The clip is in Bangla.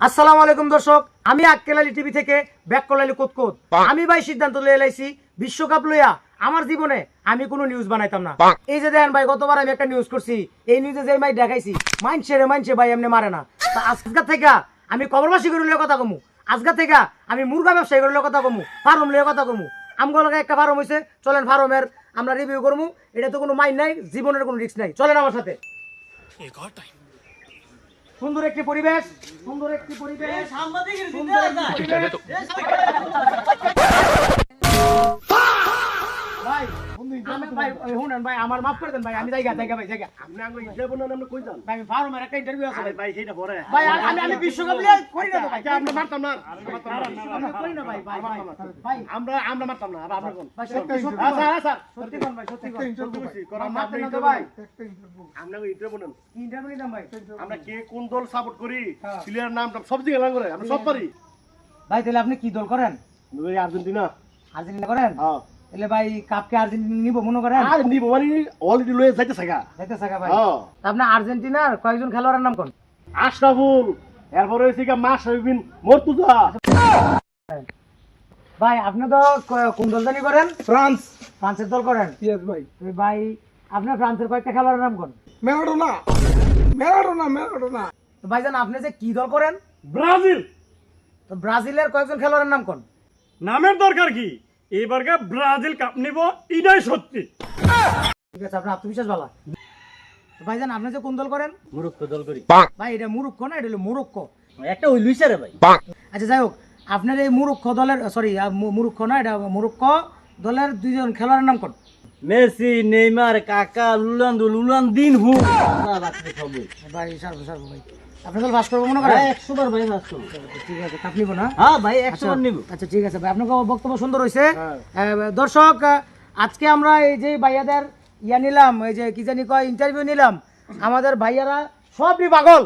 আসসালামু আলাইকুম দর্শক, আমি আক্কেল আলী টিভি থেকে ব্যাককল আলী কোতকোত। আমি ভাই সিদ্ধান্ত লয়ে লাইছি বিশ্বকাপ লইয়া আমার জীবনে আমি কোনো নিউজ বানাইতাম না। এই যে দেখেন ভাই, গতবার আমি একটা নিউজ করছি, এই নিউজে যে ভাই দেখাইছি মানছে ভাই এমনি মারে না। আজকে থেকে আমি কবরবাসী করে লইয়া কথা কমু, আজকে থেকে আমি মুরগা ব্যবসায়ী করে লইয়া কথা কমু, ফার্ম লইয়া কথা কমু। আমগুলো একটা ফার্ম হয়েছে, চলেন ফার্মের আমরা রিভিউ করবো। এটা তো কোনো মাইন নাই, জীবনের কোনো রিস্ক নাই, চলেন আমার সাথে। সুন্দর একটি পরিবেশ, সুন্দর একটি পরিবেশ, আমার মাফ করে দেন ভাই, আমি জায়গা ভাই জায়গা ভাই ফার্মের একটা ইন্টারভিউ আছে ভাই, সেইটা পরে ভাই আমি বিশ্বকাপ লিয়ে করি না ভাই, আমরা মারতাম না, আমরা করি না ভাই ভাই আমরা মারতাম না। আপনার কোন ভাই সত্যি স্যার সত্যি কোন ভাই, সত্যি কোন মারতেন না তো ভাই। আমরা ইন্টারভিউ নেন, ইন্টারভিউ নিলাম ভাই, আমরা কে কোন দল সাপোর্ট করি, প্লেয়ার নাম সব দিকে লাগ করে আমরা সব পারি ভাই। তাহলে আপনি কি দল করেন? আর্জেন্টিনা। আর্জেন্টিনা করেন? হ্যাঁ। তাহলে ভাই কাপকে আর্জেন্টিনা নিব মনে করেন? আর নিব মানে অলরেডি লয়ে যাইতে থাকা ভাই। হ্যাঁ। আপনার আর্জেন্টিনার কয়েকজন খেলোয়াড়ের নাম কোন? আশরাফুল, এরপরে হইছে কি মাশরাফিন, মুর্তজা। ভাই আপনি তো কোন দল জানি করেন? ফ্রান্স। ফ্রান্সের দল করেন? ইয়েস ভাই। ভাই আপনার ফ্রান্সের কয়েকটা খেলোয়াড়ের নাম কোন? ম্যারাডোনা। তো ভাইজান আপনি যে কি দল করেন? ব্রাজিল। তো ব্রাজিলের কয়েকজন খেলোয়াড়ের নাম কোন? নামের দরকার কি, এবারকে ব্রাজিল কাপ নিব এটাই সত্যি। ঠিক আছে, আপনার আত্মবিশ্বাস ভালো। তো ভাইজান আপনি যে কোন দল করেন? মুরুক্কো দল করি ভাই এটা মুরুক্কো না, এটা হলো মোরক্কো। একটা ওই লুইসা রে ভাই। আচ্ছা যাই হোক, আপনার এই মুরুক্কো দলের মুরুক্কো না, এটা মোরক্কো দলের দুইজন খেলোয়াড়ের নাম কোন? মেসি, নেইমার, কাকা, লুলান্দিনহু। ভাই সারবো ভাই, আপনি দল পাস করবো মনে করেন? 100 বার ভাই পাস করব। ঠিক আছে, কাপ নিব না? হ্যাঁ ভাই 100 বার নিব। আচ্ছা ঠিক আছে ভাই, আপনার বক্তব্য সুন্দর হয়েছে। দর্শক আজকে আমরা এই যে ভাইয়াদের নিলাম, এই যে কি জানি কয় ইন্টারভিউ নিলাম, আমাদের ভাইয়ারা সবই পাগল।